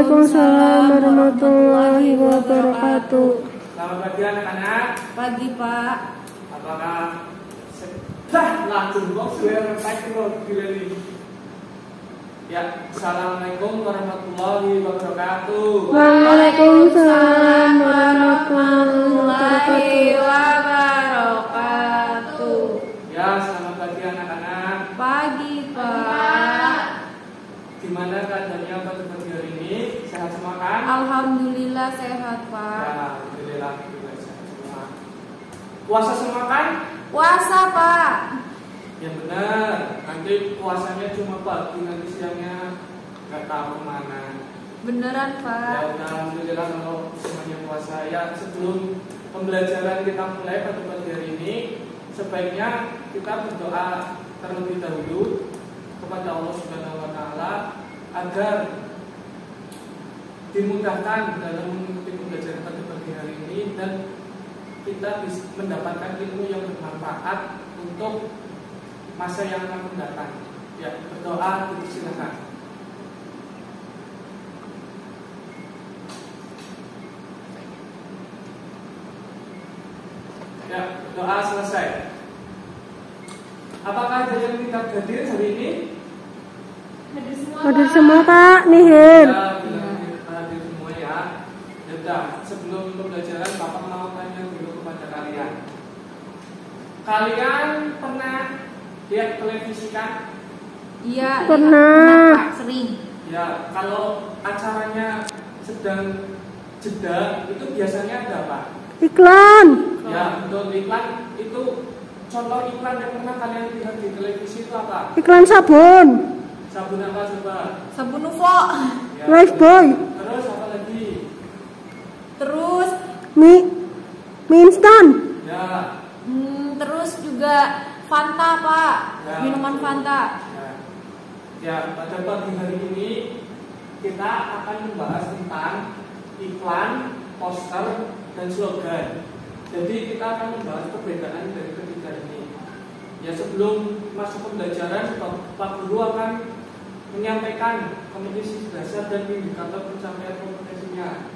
Waalaikumsalam warahmatullahi wabarakatuh. Selamat pagi anak-anak. Pagi Pak. Apakah sudah langsung kok suara pagi. Ya, assalamualaikum warahmatullahi wabarakatuh. Waalaikumsalam warahmatullahi wabarakatuh. Ya, selamat pagi anak-anak. Pagi Pak. Gimana keadaannya pagi hari ini? Sehat semua kan? Alhamdulillah sehat Pak. Ya, alhamdulillah juga sehat semua. Puasa semua kan? Puasa Pak. Ya benar. Nanti puasanya cuma pagi, nanti siangnya nggak tahu kemana. Beneran Pak. Ya udah, alhamdulillah kalau semuanya puasa. Ya, sebelum pembelajaran kita mulai pada pagi hari ini, sebaiknya kita berdoa terlebih dahulu kepada Allah Subhanahu wa taala agar dimudahkan dalam mengikuti pembelajaran pada pagi hari ini dan kita bisa mendapatkan ilmu yang bermanfaat untuk masa yang akan mendatang. Ya, berdoa, silakan. Ya, doa selesai. Apakah ada yang tidak hadir hari ini? Hadir semua Pak, nihil. Ya, hadir semua ya. Ya udah, sebelum pembelajaran Bapak mau tanya dulu kepada kalian. Kalian pernah lihat televisi kan? Iya. Pernah. Pak, sering. Ya, kalau acaranya sedang jeda itu biasanya ada apa? Iklan. Ya, betul, iklan itu. Contoh iklan yang pernah kalian lihat di televisi itu apa? Iklan sabun. Sabun apa coba? Sabun UFO. Ya. Lifebuoy. Terus apa lagi? Terus Mie instan. Ya. terus juga Fanta Pak. Ya. Minuman Fanta. Ya, pada pagi hari ini kita akan membahas tentang iklan, poster, dan slogan. Jadi kita akan membahas perbedaan dari ketiga ini. Ya, sebelum masuk pembelajaran, Pak Guru akan menyampaikan kompetisi dasar dan indikator pencapaian kompetensinya.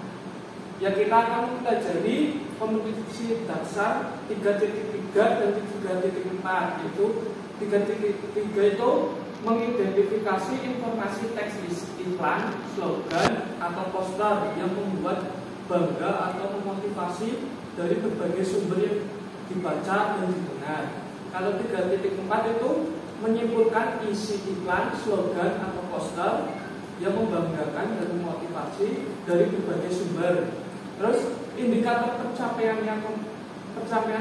Ya, kita akan mempelajari kompetisi dasar 3.3 dan 3.4. Itu 3.3 itu mengidentifikasi informasi teks iklan, slogan, atau poster yang membuat bangga atau memotivasi dari berbagai sumber yang dibaca dan didengar. Kalau 3.4 itu menyimpulkan isi iklan, slogan, atau poster yang membanggakan dan memotivasi dari berbagai sumber. Terus indikator pencapaian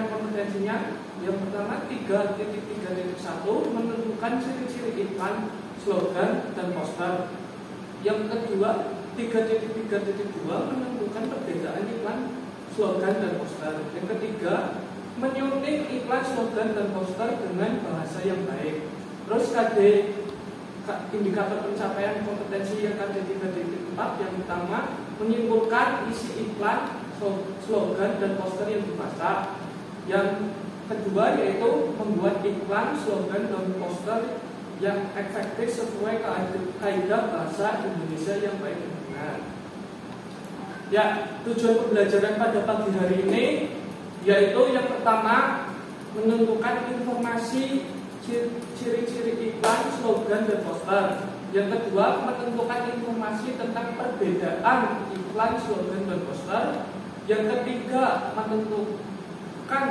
kompetensinya yang pertama 3.3.1 menentukan ciri-ciri iklan, slogan, dan poster. Yang kedua 3.3.2 menentukan perbedaan iklan, slogan, dan poster. Yang ketiga menyunting iklan, slogan, dan poster dengan bahasa yang baik. Terus indikator pencapaian kompetensi yang KD 3.4 yang pertama menyimpulkan isi iklan, slogan, dan poster yang dibaca. Yang kedua yaitu membuat iklan, slogan, dan poster yang efektif sesuai kaidah bahasa Indonesia yang baik dan benar. Ya, tujuan pembelajaran pada pagi hari ini yaitu yang pertama menentukan informasi ciri-ciri iklan, slogan, dan poster. Yang kedua menentukan informasi tentang perbedaan iklan, slogan, dan poster. Yang ketiga menentukan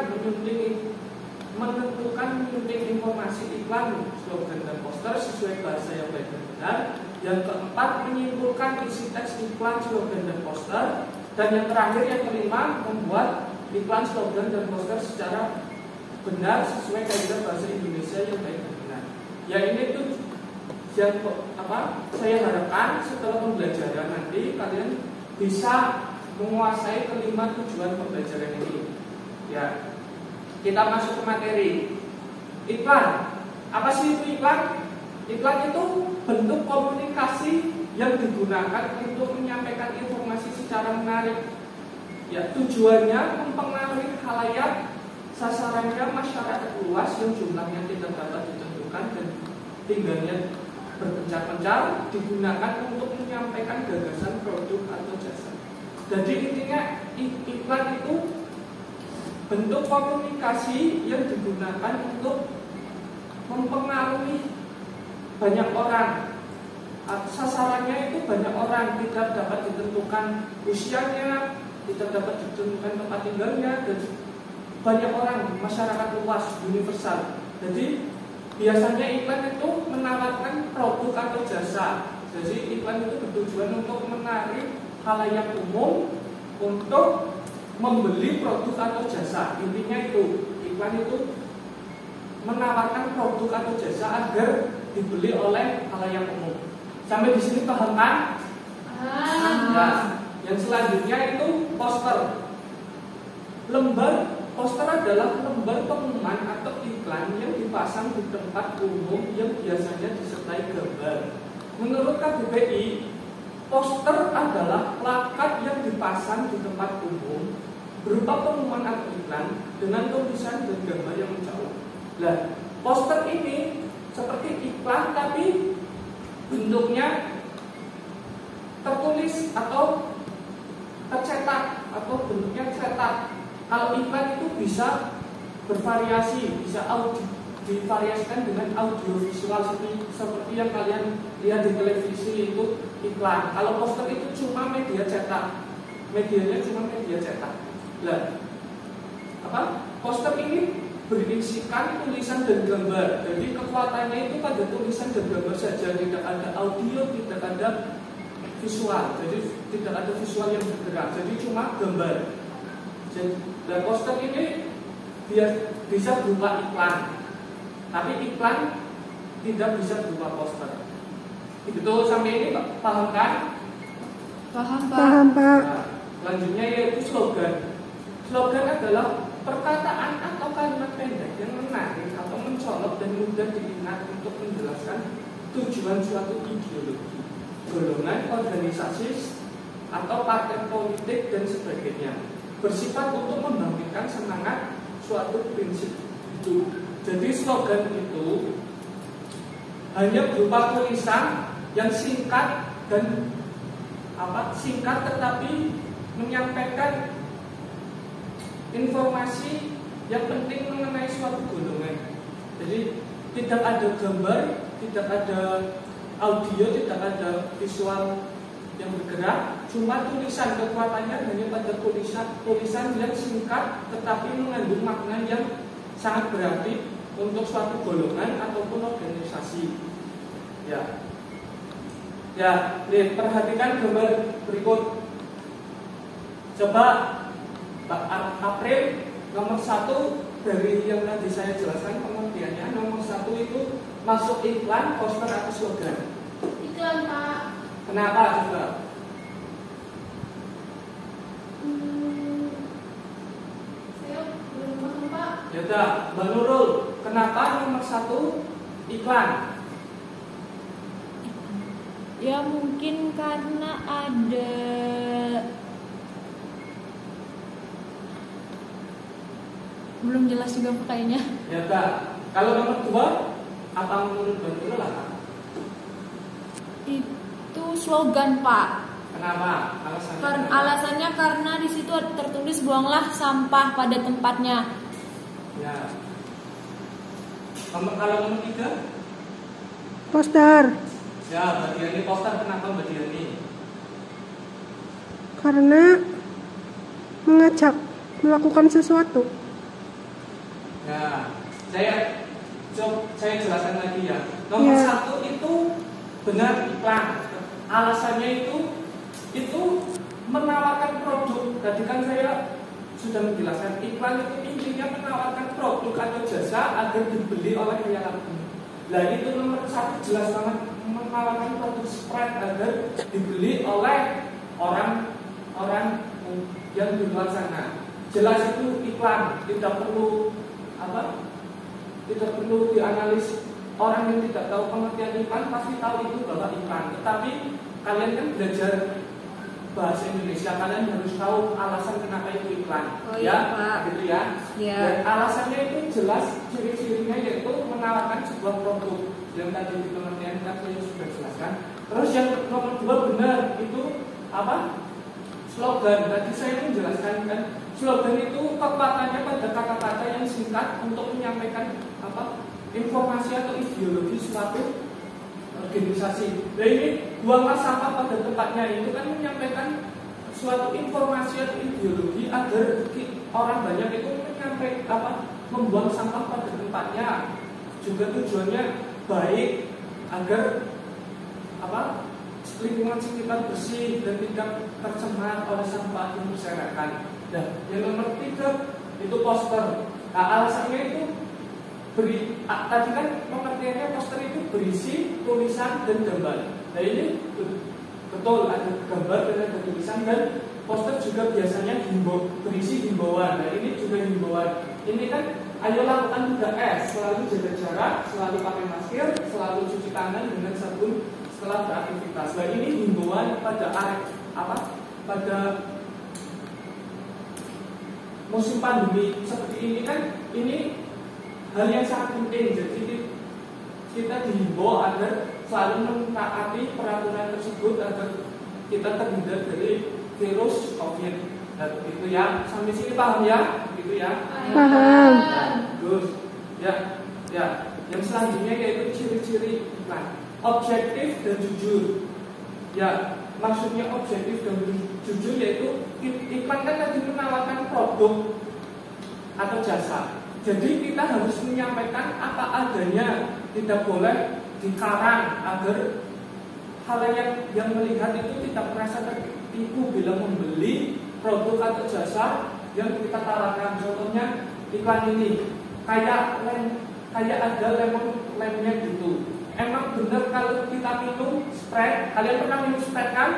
menyunting informasi iklan, slogan, dan poster sesuai bahasa yang baik dan benar. Yang keempat menyimpulkan isi teks iklan, slogan, dan poster. Dan yang terakhir yang kelima membuat iklan, slogan, dan poster secara benar sesuai kaidah bahasa Indonesia yang baik dan benar. Ya, ini tuh yang saya harapkan setelah pembelajaran nanti kalian bisa menguasai kelima tujuan pembelajaran ini. Ya, kita masuk ke materi. Iklan. Apa sih itu iklan? Iklan itu bentuk komunikasi yang digunakan untuk menyampaikan informasi secara menarik. Ya, tujuannya mempengaruhi khalayak, sasarannya masyarakat luas yang jumlahnya tidak dapat ditentukan dan tinggalnya berpencar-pencar digunakan untuk menyampaikan gagasan produk atau jasa. Jadi intinya iklan itu bentuk komunikasi yang digunakan untuk mempengaruhi banyak orang. Sasarannya itu banyak orang, tidak dapat ditentukan usianya, tidak dapat ditentukan tempat tinggalnya, dan banyak orang, masyarakat luas, universal. Jadi biasanya iklan itu menawarkan produk atau jasa. Jadi iklan itu bertujuan untuk menarik khalayak umum untuk membeli produk atau jasa. Intinya itu, iklan itu menawarkan produk atau jasa agar dibeli oleh khalayak umum. Sampai di sini paham kan? Nah, yang selanjutnya itu poster. Poster adalah lembar pengumuman atau iklan yang dipasang di tempat umum yang biasanya disertai gambar. Menurut KBBI, poster adalah plakat yang dipasang di tempat umum berupa pengumuman atau iklan dengan tulisan dan gambar yang mencolok. Nah, poster ini seperti iklan tapi bentuknya tertulis atau tercetak atau bentuknya cetak. Kalau iklan itu bisa bervariasi, bisa divariasikan dengan audio visual seperti yang kalian lihat di televisi itu iklan. Kalau poster itu cuma media cetak, medianya cuma media cetak. Nah, poster ini berisikan tulisan dan gambar. Jadi kekuatannya itu pada tulisan dan gambar saja, tidak ada audio, tidak ada visual. Jadi tidak ada visual yang bergerak. Jadi cuma gambar. Jadi poster ini bisa berupa iklan, tapi iklan tidak bisa berupa poster. Itu sampai ini paham kan? Paham, Pak. Paham, Pak. Nah, selanjutnya yaitu slogan. Slogan adalah perkataan atau kalimat pendek yang menarik atau mencolok dan mudah diingat untuk menjelaskan tujuan suatu ideologi, golongan, organisasi, atau partai politik dan sebagainya. Bersifat untuk membangkitkan semangat suatu prinsip itu. Jadi slogan itu hanya berupa tulisan yang singkat dan singkat tetapi menyampaikan informasi yang penting mengenai suatu golongan. Jadi tidak ada gambar, tidak ada audio, tidak ada visual yang bergerak, cuma tulisan. Kekuatannya hanya pada tulisan yang singkat tetapi mengandung makna yang sangat berarti untuk suatu golongan ataupun organisasi. Lihat, perhatikan gambar berikut. Coba April nomor 1 dari yang tadi saya jelaskan pengertiannya. Nomor 1 itu masuk iklan, poster atau slogan. Iklan, Pak. Kenapa coba? Saya belum paham, Pak. Ya udah, Mbak Nurul, kenapa nomor 1 iklan? Ya mungkin karena ada belum jelas juga kayaknya. Ya udah, kalau nomor 2 apa menurut Mbak Nurul apa? Itu slogan, Pak. Kenapa? Alasannya karena di situ tertulis buanglah sampah pada tempatnya. Ya. Kalau nomor 3? Poster. Ya, Mbak Diani, poster kenapa Mbak Diani? Karena mengajak melakukan sesuatu. Ya, saya jelaskan lagi ya. Nomor 1 itu benar iklan. Alasannya itu menawarkan produk. Tadi kan saya sudah menjelaskan iklan itu intinya menawarkan produk atau jasa agar dibeli oleh khalayak umum. Nah itu nomor 1 jelas banget, menawarkan produk spread agar dibeli oleh orang yang di luar sana. Jelas itu iklan, tidak perlu dianalis. Orang yang tidak tahu pengertian iklan pasti tahu itu bahwa iklan. Tetapi kalian kan belajar bahasa Indonesia, kalian harus tahu alasan kenapa itu iklan. Oh iya, Pak. Gitu ya. Ya. Dan alasannya itu jelas, ciri-cirinya yaitu menawarkan sebuah produk. yang tadi di pengertian kan saya sudah jelaskan. Terus yang nomor 2 benar itu apa? Slogan. Tadi saya menjelaskan kan slogan itu kekuatannya pada kata-kata yang singkat untuk menyampaikan apa? Informasi atau ideologi suatu organisasi. Nah ini buanglah sampah pada tempatnya itu kan menyampaikan suatu informasi atau ideologi agar orang banyak itu membuang sampah pada tempatnya. Juga tujuannya baik agar lingkungan sekitar bersih dan tidak tercemar oleh sampah yang berserakan. Dan yang nomor 3 itu poster. Nah alasannya itu tadi kan pengertiannya poster itu berisi tulisan dan gambar. Nah ini betul ada gambar dan ada tulisan, dan poster juga biasanya berisi himbauan. Nah ini juga himbauan. Ini kan ayo lakukan 3S, selalu jaga jarak, selalu pakai masker, selalu cuci tangan dengan sabun setelah beraktivitas. Nah ini himbauan pada pada musim pandemi seperti ini kan ini hal yang sangat penting. Jadi kita dihimbau agar selalu mentaati peraturan tersebut agar kita terhindar dari virus COVID. Nah, begitu ya. Sampai sini paham ya? Begitu ya? Paham. Bagus. Ya. Yang selanjutnya yaitu ciri-ciri iklan. Objektif dan jujur. Ya, maksudnya objektif dan jujur yaitu iklan kan tadi menawarkan produk atau jasa. Jadi kita harus menyampaikan apa adanya, tidak boleh dikarang agar halayak yang melihat itu tidak merasa tertipu bila membeli produk atau jasa yang kita tawarkan. Contohnya iklan ini kayak ada lemnya gitu. Emang benar kalau kita minum Sprite? Kalian pernah minum Sprite kan?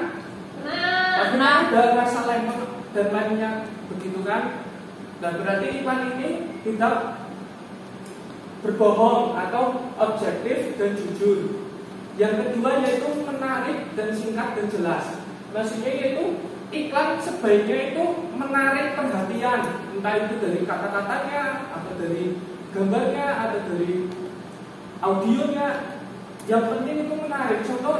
Pernah. Ada rasa lemon dan lemnya begitu kan? Dan berarti iklan ini tidak berbohong atau objektif dan jujur. Yang kedua yaitu menarik dan singkat dan jelas. Maksudnya yaitu iklan sebaiknya itu menarik perhatian, entah itu dari kata-katanya, atau dari gambarnya, atau dari audionya. Yang penting itu menarik. Contoh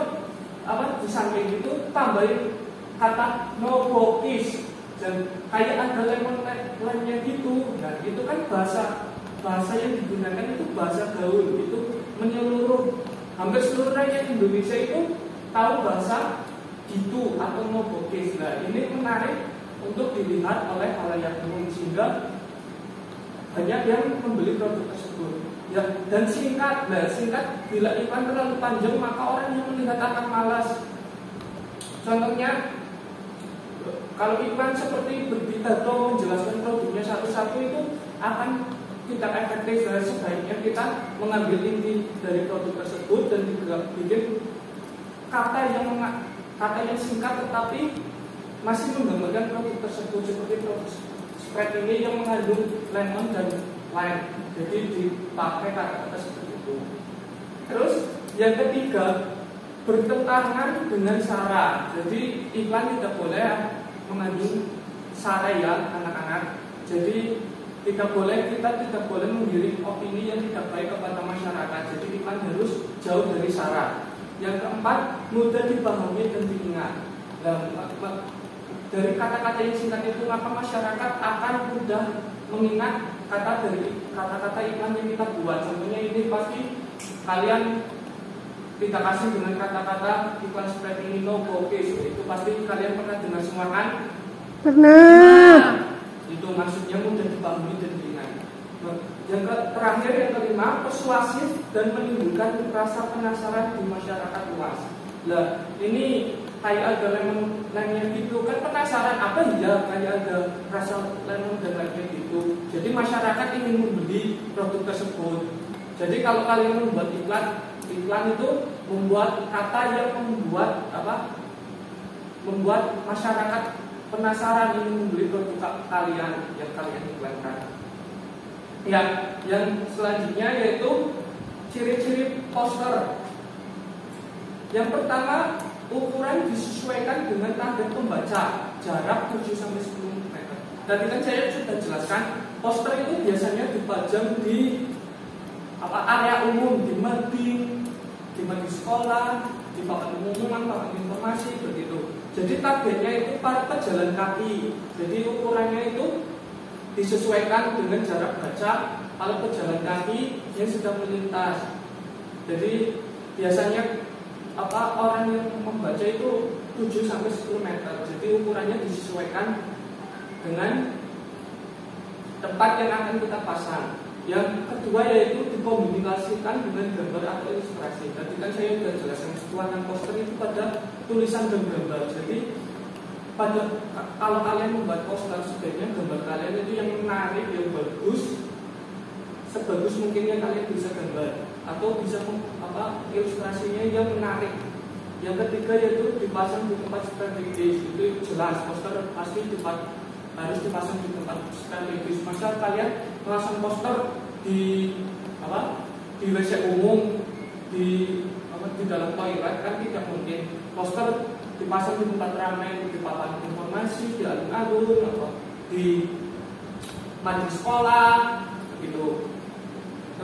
di samping itu tambahin kata no bokish dan kayak ada lemnya gitu. Nah itu kan bahasa yang digunakan itu bahasa gaul, itu menyeluruh. Hampir seluruh rakyat Indonesia itu tahu bahasa gitu atau no bokish. Nah ini menarik untuk dilihat oleh halayak umum sehingga banyak yang membeli produk tersebut. Ya, dan singkat. Nah singkat, bila iklan terlalu panjang maka orang yang melihat akan malas. Contohnya kalau iklan seperti berpidato menjelaskan produknya satu-satu itu akan tidak efektif. Sebaiknya kita mengambil inti dari produk tersebut dan bikin kata yang singkat tetapi masih menggambarkan produk tersebut. Seperti produk Sprite ini yang mengandung lemon dan lime, jadi dipakai kata-kata seperti itu. Terus yang ketiga, bertentangan dengan sara. Jadi iklan tidak boleh mengandung sara ya anak-anak. Jadi kita tidak boleh menggiring opini yang tidak baik kepada masyarakat. Jadi iklan harus jauh dari sara. Yang keempat, mudah dipahami dan diingat. Dari kata-kata yang singkat itu maka masyarakat akan mudah mengingat kata-kata iklan yang kita buat. Contohnya ini pasti kalian kita kasih dengan kata-kata iklan seperti ini no bokish. Itu pasti kalian pernah dengar semua kan? Pernah. Itu maksudnya mudah dipahami dan diingat. Yang terakhir yang kelima, persuasif dan menimbulkan rasa penasaran di masyarakat luas. Nah ini kayak ada lemnya gitu kan, penasaran apa ya kayak ada rasa lemon dan lemnya gitu. Jadi masyarakat ingin membeli produk tersebut. Jadi kalau kalian membuat iklan itu membuat kata yang membuat masyarakat penasaran ingin membeli produk kalian yang kalian iklankan. Ya, yang selanjutnya yaitu ciri-ciri poster. Yang pertama, ukuran disesuaikan dengan target pembaca, jarak 7-10 meter. Tadi kan saya sudah jelaskan, poster itu biasanya dipajang di area umum, di mading, di sekolah, di papan pengumuman, papan informasi begitu. Jadi targetnya itu para pejalan kaki. Jadi ukurannya itu disesuaikan dengan jarak baca para pejalan kaki yang sedang melintas. Jadi biasanya orang yang membaca itu 7 sampai 10 meter. Jadi ukurannya disesuaikan dengan tempat yang akan kita pasang. Yang kedua yaitu dikomunikasikan dengan gambar atau ilustrasi. Tadi kan saya sudah jelaskan kekuatan poster itu pada tulisan dan gambar. Jadi kalau kalian membuat poster, sebaiknya gambar kalian itu yang menarik, yang bagus, sebagus mungkin yang kalian bisa gambar, atau bisa ilustrasinya yang menarik. Yang ketiga yaitu dipasang di tempat strategis. Itu jelas poster pasti harus dipasang di tempat strategis. Masa kalian pasang poster di WC umum, di dalam toilet kan tidak mungkin. Poster dipasang di tempat ramai, di papan informasi, di alun-alun, atau di majelis sekolah, begitu.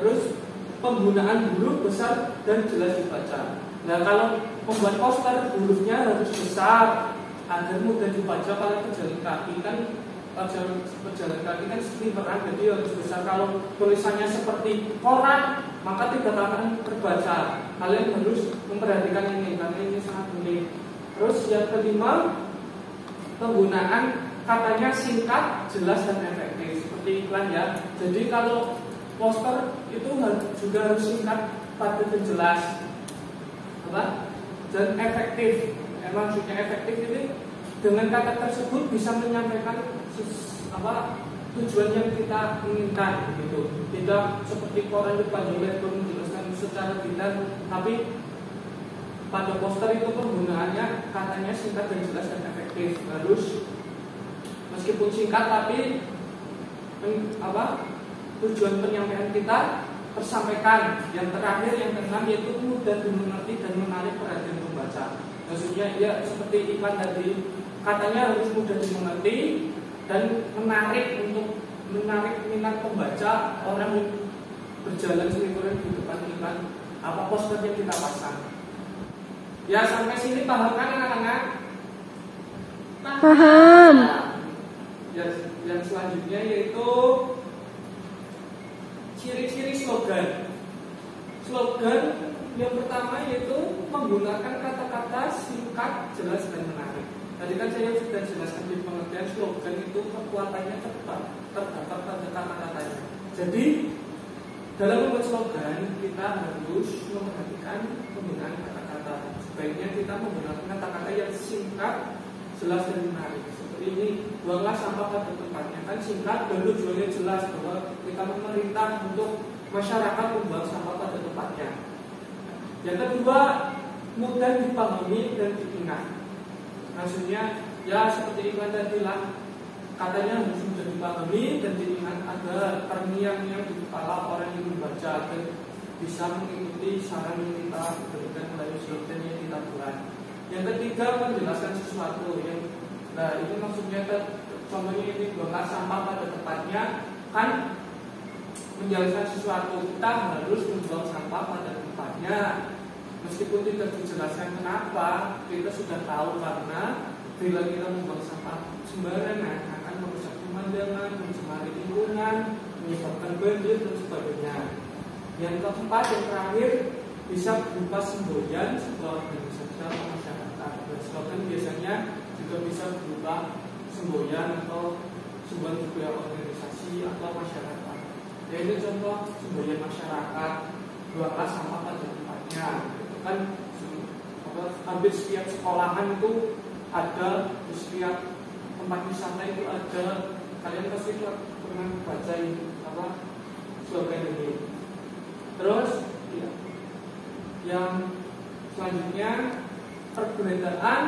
Terus penggunaan huruf besar dan jelas dibaca. Nah, kalau membuat poster hurufnya harus besar agar mudah dibaca para pejalan kaki kan. Pejalan kaki kan seliweran, jadi harus besar. Kalau tulisannya seperti koran, maka tidak akan terbaca. Kalian harus memperhatikan ini karena ini sangat penting. Terus yang kelima, penggunaan katanya singkat, jelas dan efektif seperti iklan ya. Jadi kalau poster itu juga harus singkat, padat dan jelas, dan efektif. Maksudnya efektif ini dengan kata tersebut bisa menyampaikan tujuan yang kita inginkan, gitu. Tidak seperti koran panjang lebar menjelaskan secara detail, tapi pada poster itu penggunaannya katanya singkat dan jelas dan efektif. Harus meskipun singkat tapi tujuan penyampaian kita tersampaikan. Yang terakhir yang keenam yaitu mudah dimengerti dan menarik perhatian pembaca. Maksudnya ya seperti iklan tadi, katanya harus mudah dimengerti dan menarik minat pembaca, orang yang berjalan seliweran di depan iklan poster yang kita pasang. Ya sampai sini paham kan anak-anak? Paham. Yang selanjutnya yaitu ciri-ciri slogan. Slogan yang pertama yaitu menggunakan kata-kata singkat, jelas dan menarik. Tadi kan saya sudah jelaskan di pengertian slogan itu kekuatannya terdapat pada kata-katanya. Jadi dalam membuat slogan kita harus memperhatikan penggunaan kata-kata. Sebaiknya kita menggunakan kata-kata yang singkat, jelas dan menarik. Seperti ini, buanglah sampah pada tempatnya. Kan singkat dan tujuannya jelas bahwa kita memerintah untuk masyarakat membuang sampah pada tempatnya. Yang kedua, mudah dipahami dan diingat. Maksudnya ya seperti iklan tadi lah, katanya harus mudah dipahami dan diingat agar terngiang-ngiang di kepala orang yang membaca dan bisa mengikuti saran yang kita berikan melalui slogan yang kita buat. Yang ketiga, menjelaskan sesuatu yang itu maksudnya contohnya ini buanglah sampah pada tempatnya, kan menjelaskan sesuatu, kita harus membuang sampah pada tempatnya. Meskipun tidak dijelaskan kenapa, kita sudah tahu karena bila kita membuang sampah sembarangan akan merusak pemandangan, mencemari lingkungan, menyebabkan banjir dan sebagainya. Yang keempat, yang terakhir, bisa berupa semboyan sebuah organisasi atau masyarakat. Dan slogan biasanya juga bisa berupa semboyan atau sebuah organisasi atau masyarakat. Yaitu contoh semboyan masyarakat, buanglah sampah pada tempatnya. Kan hampir setiap sekolahan itu ada, di setiap tempat wisata itu ada. Kalian pasti pernah baca slogan ini. Terus yang selanjutnya perbedaan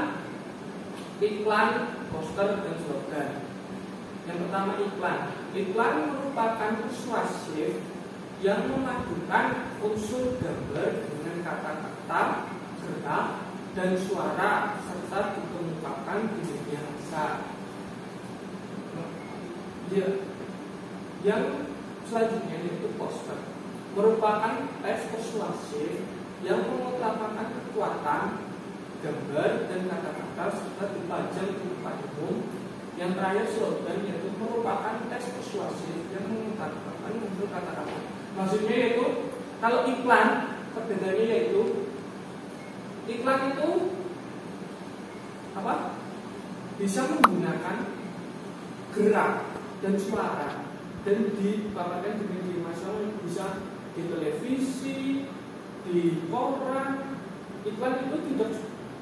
iklan, poster dan slogan. Yang pertama iklan. Iklan merupakan persuasif yang memadukan unsur gambar dengan kata-kata, gerak, dan suara serta dikemukakan di media massa. Yang selanjutnya yaitu poster, merupakan teks persuasif yang mengutamakan kekuatan gambar dan kata-kata serta dipajang di depan umum. Yang terakhir slogan, yaitu merupakan teks persuasif yang mengutamakan unsur kata-kata. Maksudnya yaitu kalau iklan, perbedaannya yaitu iklan itu apa? Bisa menggunakan gerak dan suara dan dipaparkan di media masyarakat, bisa di televisi, di koran. Iklan itu tidak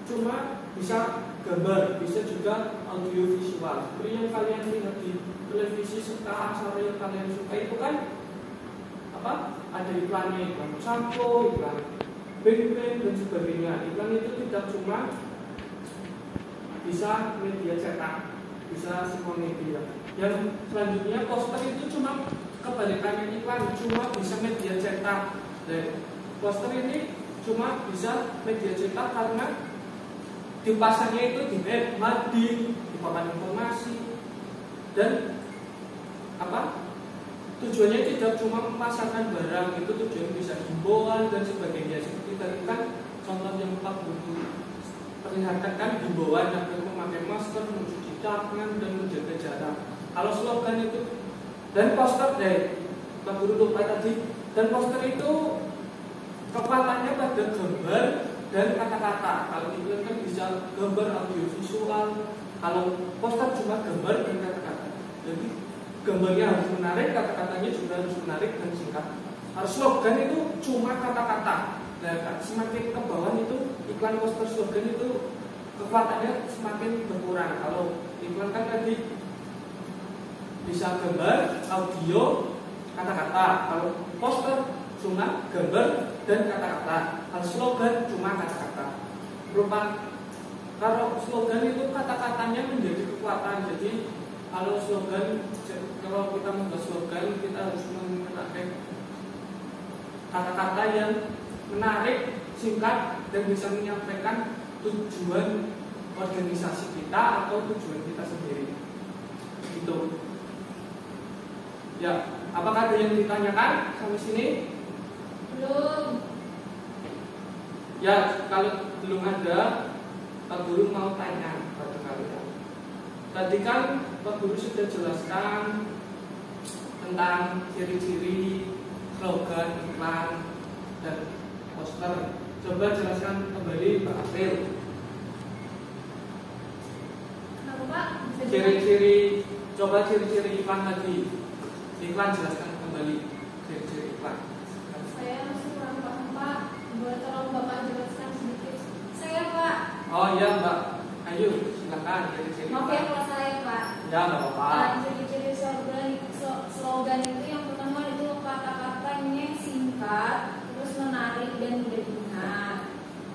cuma bisa gambar, bisa juga audio visual. Seperti yang kalian lihat di televisi serta acara yang kalian suka itu kan apa? Ada iklannya, iklan sampo, iklan beng-beng dan sebagainya. Iklan itu tidak cuma bisa media cetak, bisa semua media. Yang selanjutnya poster itu cuma kebalikannya iklan, cuma bisa media cetak. Dan poster ini cuma bisa media cetak karena dipasangnya itu di web, di papan informasi, dan apa? Tujuannya tidak cuma memasarkan barang, itu tujuannya bisa himbauan dan sebagainya. Seperti tadi kan contoh yang Pak Guru perlihatkan kan himbauan agar memakai masker, mencuci tangan dan menjaga jarak. Kalau slogan itu dan poster Pak Guru lupa tadi, dan poster itu kekuatannya pada gambar dan kata-kata. Kalau iklan kan bisa gambar, audio visual. Kalau poster cuma gambar dan kata-kata. Jadi gambarnya harus menarik, kata-katanya juga harus menarik dan singkat. Harus slogan itu cuma kata-kata. Nah, semakin ke bawah itu iklan, poster, slogan itu kekuatannya semakin berkurang. Kalau iklan kan tadi bisa gambar, audio, kata-kata. Kalau poster cuma gambar dan kata-kata. Kalau slogan cuma kata-kata. Kalau slogan itu kata-katanya menjadi kekuatan. Jadi kalau slogan, kalau kita membuat slogan, kita harus menggunakan kata-kata yang menarik, singkat, dan bisa menyampaikan tujuan organisasi kita atau tujuan kita sendiri. Itu. Ya, apakah ada yang ditanyakan sampai sini? Belum. Ya, kalau belum ada, Pak Guru mau tanya pada kalian. Tadi kan Pak Guru sudah jelaskan tentang ciri-ciri slogan, iklan, dan poster. Coba jelaskan kembali Pak April. Kenapa Pak? Bisa Ciri-ciri, coba ciri-ciri iklan tadi. Iklan jelaskan kembali ciri-ciri iklan. Saya masih kurang paham Pak. Boleh tolong Bapak jelaskan sedikit? Saya Pak. Oh iya Mbak, ayo silakan ciri-ciri. Maaf ya kalau saya Pak. Ya nggak apa-apa. Ciri-ciri slogan itu yang pertama itu kata-katanya singkat, terus menarik dan mudah diingat.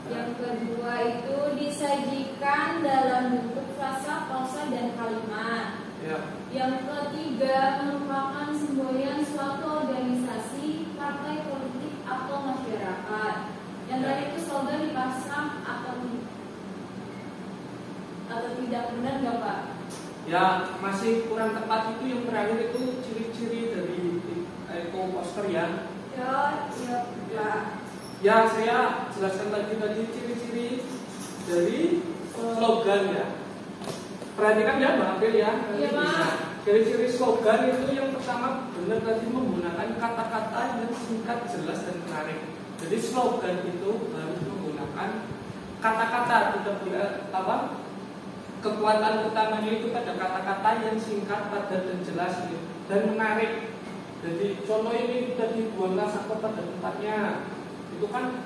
Yang kedua itu disajikan dalam bentuk frasa, prosa dan kalimat. Ya. Yang ketiga merupakan semboyan suatu organisasi, partai politik atau masyarakat. Yang tadi itu slogan dipasang atau tidak, benar nggak Pak? Ya, masih kurang tepat itu yang terakhir itu ciri-ciri dari eco poster ya. Ya, Pak. Ya, saya jelaskan lagi tadi ciri-ciri dari slogan ya. Perhatikan ya Mbak April ya. Iya Pak. Ciri-ciri slogan itu yang pertama benar tadi menggunakan kata-kata yang singkat, jelas dan menarik. Jadi slogan itu harus menggunakan kata-kata, tidak boleh apa? Kekuatan utamanya itu pada kata-kata yang singkat, padat dan jelas dan menarik. Jadi contoh ini tadi buanglah sampah pada tempatnya. Itu kan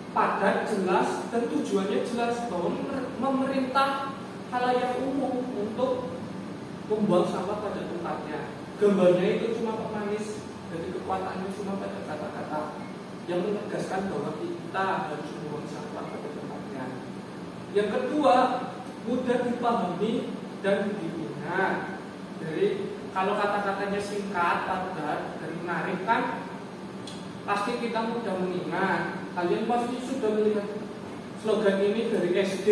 padat, jelas dan tujuannya jelas bahwa memerintah khalayak umum untuk membuang sampah pada tempatnya. Gambarnya itu cuma pemanis, jadi kekuatannya cuma pada kata-kata yang menegaskan bahwa kita harus membuang sampah pada tempatnya. Yang kedua, mudah dipahami dan diingat. Jadi kalau kata-katanya singkat, padat, dan menarik kan pasti kita mudah mengingat. Kalian pasti sudah melihat slogan ini dari SD,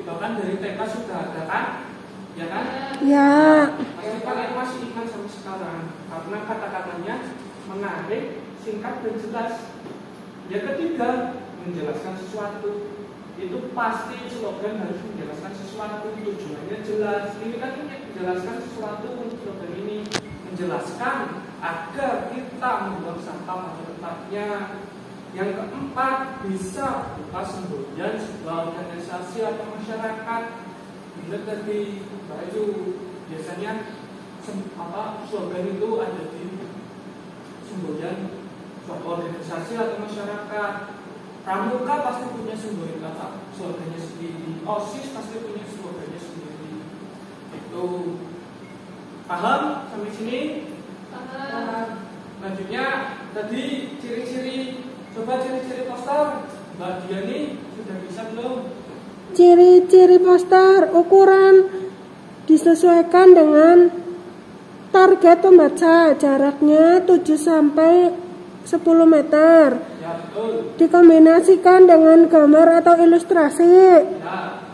bahkan dari TK sudah ada kan? Ya kan? Ya. Pasti kalian masih ingat sampai sekarang karena kata-katanya menarik, singkat dan jelas. Yang ketiga, menjelaskan sesuatu. Itu pasti slogan harus menjelaskan sesuatu, tujuannya jelas. Ini kan menjelaskan sesuatu, slogan ini menjelaskan agar kita membuang sampah pada tempatnya. Yang keempat, bisa berupa semboyan sebuah organisasi atau masyarakat. Benar tadi Mbak Ayu, biasanya slogan itu ada di semboyan suatu organisasi atau masyarakat. Pramuka pasti punya semboyan slogannya sendiri. OSIS pasti punya slogannya sendiri. Itu paham sampai sini? Paham. Selanjutnya tadi ciri-ciri. Coba ciri-ciri poster, Mbak Diani sudah bisa belum? Ciri-ciri poster, ukuran disesuaikan dengan target pembaca, jaraknya 7 sampai 10 meter. Ya, betul. Dikombinasikan dengan gambar atau ilustrasi. Ya,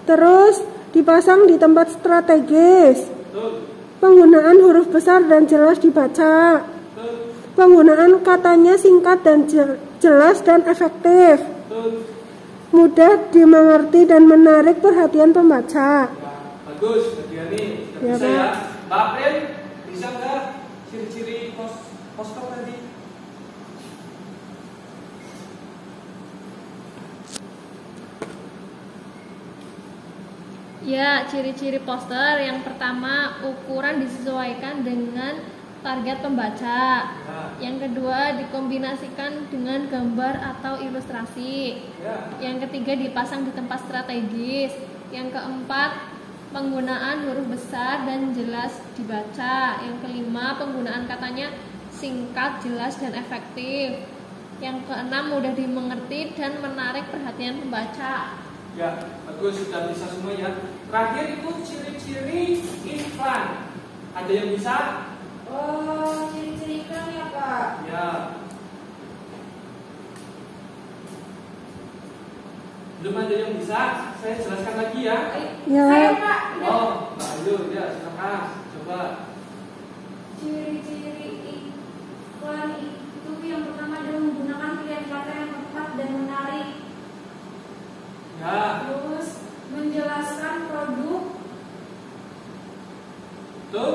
Terus dipasang di tempat strategis. betul. Penggunaan huruf besar dan jelas dibaca. Betul. Penggunaan katanya singkat dan jelas dan efektif. Betul. Mudah dimengerti dan menarik perhatian pembaca. Ya, bagus, Mbak Diani sudah Ya, bisa Pak. ya. Mbak April, bisa nggak ciri-ciri poster tadi? Ya, ciri-ciri poster yang pertama, ukuran disesuaikan dengan target pembaca. Ya, Yang kedua, dikombinasikan dengan gambar atau ilustrasi. ya, Yang ketiga, dipasang di tempat strategis. Yang keempat, penggunaan huruf besar dan jelas dibaca. Yang kelima, penggunaan katanya singkat, jelas, dan efektif. Yang keenam, mudah dimengerti dan menarik perhatian pembaca. ya, bagus, sudah bisa semua ya. Terakhir itu ciri-ciri iklan. Ada yang bisa? Oh, ciri-ciri iklan ya Pak. Ya. Belum ada yang bisa? Saya jelaskan lagi ya. Ya. Saya Pak. Udah. Oh, Mbak Ayu, ya silakan. Coba. Ciri-ciri iklan itu yang pertama adalah menggunakan pilihan kata yang tepat dan menarik. Ya, Terus menjelaskan produk, betul.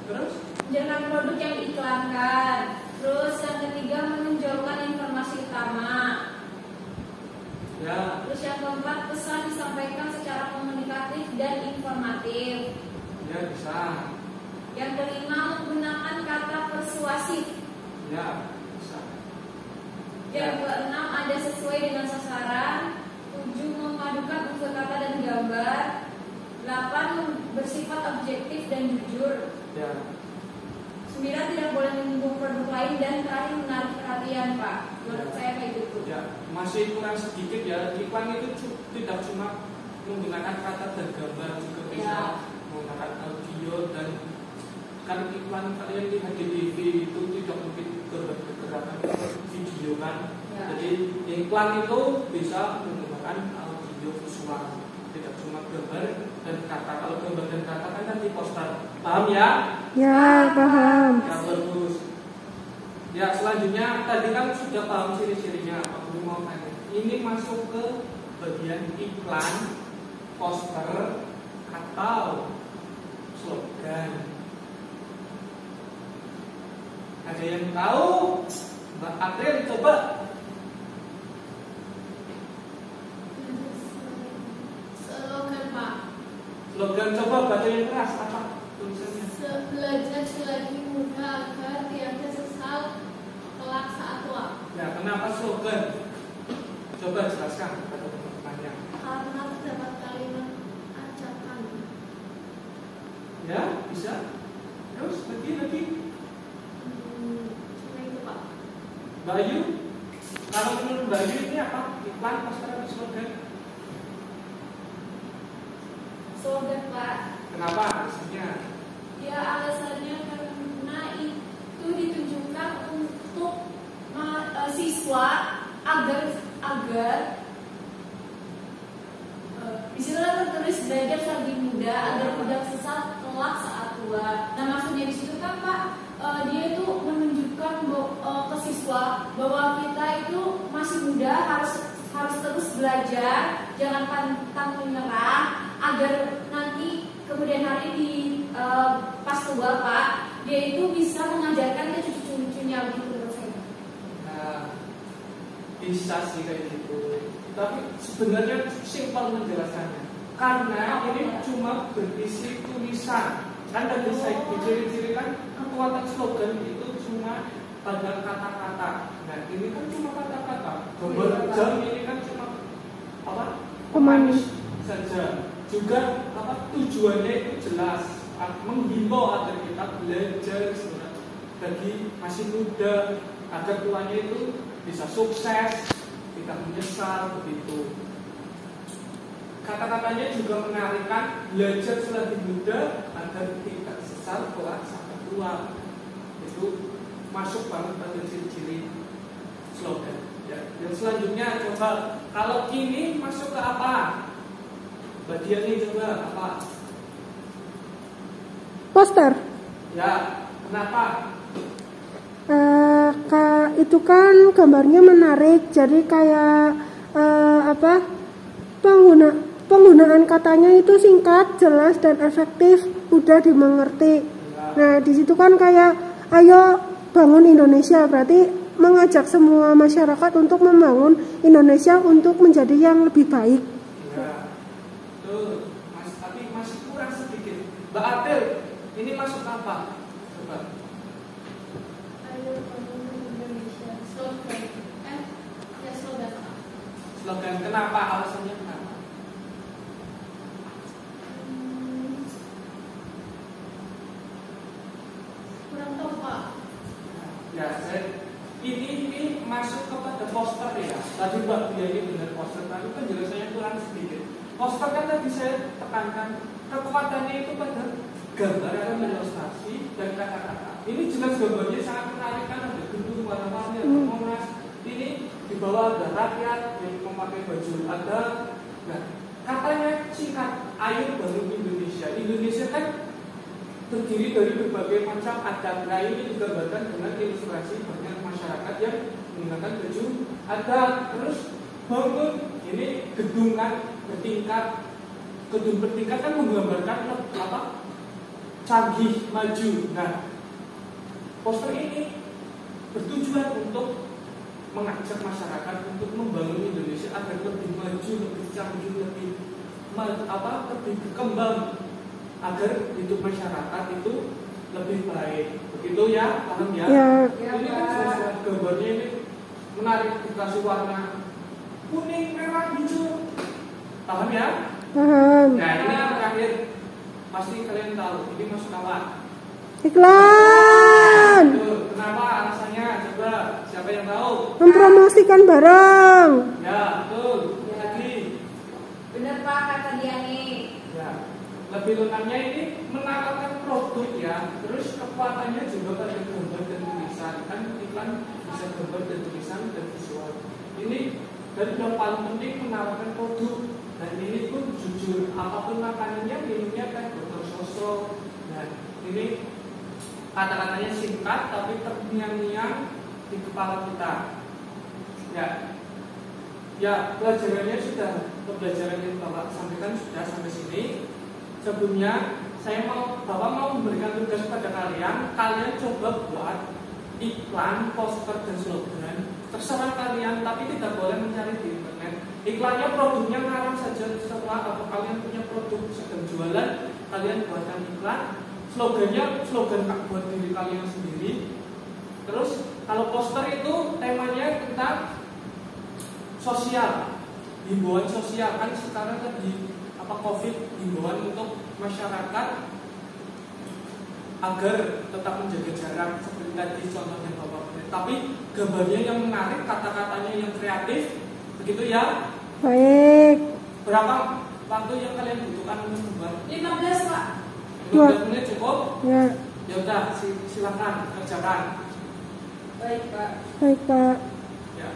Terus? menjelaskan produk yang diiklankan. Terus yang ketiga menonjolkan informasi utama. Ya, Terus yang keempat pesan disampaikan secara komunikatif dan informatif. ya bisa. Yang kelima menggunakan kata persuasif. Ya, bisa. Yang keenam ada sesuai dengan sasaran. 7 memadukan unsur kata dan gambar. 8 bersifat objektif dan jujur. Ya, 9 tidak boleh menyinggung produk lain. Dan terakhir menarik perhatian Pak. Menurut saya kayak gitu. ya. Masih kurang sedikit ya. Iklan itu tidak cuma menggunakan kata dan gambar, juga bisa Ya. menggunakan audio dan kan iklan kalian lihat di TV itu tidak mungkin bergerakan video kan. Ya. Jadi iklan itu bisa menggunakan audio visual, tidak cuma gambar dan kata. Kalau gambar dan kata kan nanti poster. Paham ya? Ya, paham. Ya bagus. Ya selanjutnya tadi kan sudah paham ciri-cirinya. Aku mau tanya. Ini masuk ke bagian iklan, poster atau slogan. Ada yang tahu? Mbak April coba. Slogan Pak. Slogan coba baca yang keras apa tulisannya? Belajar selagi muda agar tiada sesal kelak saat tua. Ya kenapa slogan? Coba jelaskan kepada teman-temannya. Karena terdapat kalimat ajakan. Ya bisa. Terus lagi. Cuma itu Pak. Mbak Ayu, kalau menurut Mbak Ayu ini apa? Iklan, poster, atau slogan? Slogan Pak. Kenapa alasannya? Ya alasannya karena itu ditunjukkan untuk siswa agar di situ tertulis belajar selagi muda agar tidak sesat kelak saat tua. Nah maksudnya di situ kan Pak, dia itu menunjukkan ke siswa bahwa kita itu masih muda, harus harus terus belajar, jangan pantang menyerah, agar nanti kemudian hari di pas tua Pak, dia itu bisa mengajarkan ke cucu-cucunya begitu menurut saya. Nah, bisa sih kayak gitu. Tapi sebenarnya simpel menjelaskannya. Karena ini cuma berisi tulisan. Kan tadi saya ciri-ciri kan kekuatan slogan itu cuma pada kata-kata. Nah, ini kan cuma kata-kata. Gambar jam ini kan cuma apa? Pemanis saja. Juga apa tujuannya itu jelas, menghimbau agar kita belajar bagi masih muda agar tuanya itu bisa sukses, tidak menyesal begitu. Kata-katanya juga menarikkan, belajar selagi muda agar tidak sesal kelak sampai tua. Itu masuk banget pada ciri-ciri slogan. Ya. Yang selanjutnya coba, kalau ini masuk ke apa? Mbak Diani coba apa? Poster. Ya, kenapa? Itu kan gambarnya menarik, jadi kayak penggunaan katanya itu singkat, jelas dan efektif, mudah dimengerti. Nah, di situ kan kayak ayo bangun Indonesia, berarti mengajak semua masyarakat untuk membangun Indonesia untuk menjadi yang lebih baik. Ya, tuh, tapi masih kurang sedikit. Mbak Atil, ini masuk apa? Coba. Ayo bangun Indonesia. Slogan. Ya slogan. Slogan, kenapa? Alasannya kenapa? Kurang tahu Pak. Ya, ini masuk kepada poster ya. Tadi Mbak Diani benar poster, tapi penjelasannya kurang sedikit. Poster kan tadi saya tekankan kekuatannya itu pada gambar atau ilustrasi dan kata-kata. Ini jelas gambarnya sangat menarik kan, ada gedung warna-warni, ada Monas. Ini di bawah ada rakyat yang memakai baju ada. Nah, katanya singkat, ayo bangun Indonesia. Indonesia kan terdiri dari berbagai macam adat. Nah, ini digambarkan dengan ilustrasi banyak masyarakat yang menggunakan baju adat. Terus bangun, ini gedung kan bertingkat. Gedung bertingkat kan menggambarkan apa? Canggih, maju. Nah, poster ini bertujuan untuk mengajak masyarakat untuk membangun Indonesia agar lebih maju, lebih canggih, lebih berkembang, agar hidup masyarakat itu lebih baik. Begitu ya, paham ya? Ya. Ini kan jelas gambarnya ini menarik, dikasih warna kuning, merah, hijau. Paham ya? Paham. Nah, ini yang terakhir. Pasti kalian tahu, ini masuk apa? Iklan. Tuh, kenapa alasannya? Coba, siapa yang tahu? Mempromosikan barang. Ya, betul. Lagi. Benar Pak kata Diani. Ya. Lebih lengkapnya ini menawarkan produk ya. Terus kekuatannya juga pada gambar dan tulisan. Kan iklan bisa gambar dan tulisan dan visual. Ini dan yang paling penting menawarkan produk. Dan ini pun jujur, apapun makanannya, minumnya kan dokter sosro. Dan ini kata-katanya singkat tapi terngiang-ngiang di kepala kita. Ya, pelajarannya sudah, pembelajaran yang Bapak sampaikan sudah sampai sini. Sebelumnya Bapak mau memberikan tugas pada kalian coba buat iklan, poster dan slogan. Terserah kalian, tapi tidak boleh mencari di internet. Iklannya, produknya ngarang saja. Setelah kalian punya produk sedang jualan, kalian buatkan iklan. Slogannya slogan buat diri kalian sendiri. Terus kalau poster itu temanya tentang sosial, himbauan sosial. Kan sekarang tadi COVID, himbauan untuk masyarakat agar tetap menjaga jarak seperti tadi contohnya Bapak. Tapi gambarnya yang menarik, kata-katanya yang kreatif, begitu ya? Baik. Berapa waktu yang kalian butuhkan untuk membuat? 15 Pak. 15 menit cukup? Ya. Ya udah, silakan kerjakan. Baik Pak. Baik Pak. Ya.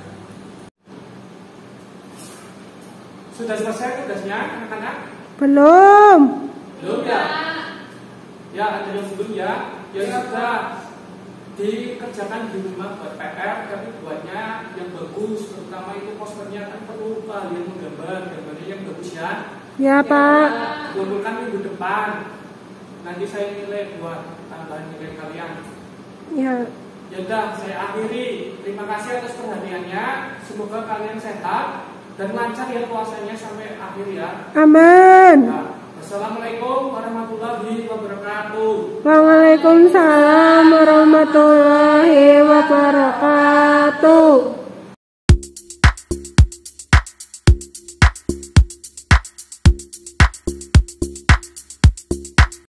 Sudah selesai tugasnya anak-anak? Belum. Belum ya? Ya, ada yang belum ya? Ya sudah. dikerjakan di rumah buat PR, tapi buatnya yang bagus, terutama itu posternya kan perlu kalian menggambar, gambarnya yang bagus ya. Ya Pak. Kumpulkan minggu depan. Nanti saya nilai buat tambahan nilai kalian. Ya. Ya udah, saya akhiri. Terima kasih atas perhatiannya. Semoga kalian sehat dan lancar ya puasanya sampai akhir ya. Amin. Nah, Assalamualaikum warahmatullahi wabarakatuh. Waalaikumsalam warahmatullahi wabarakatuh.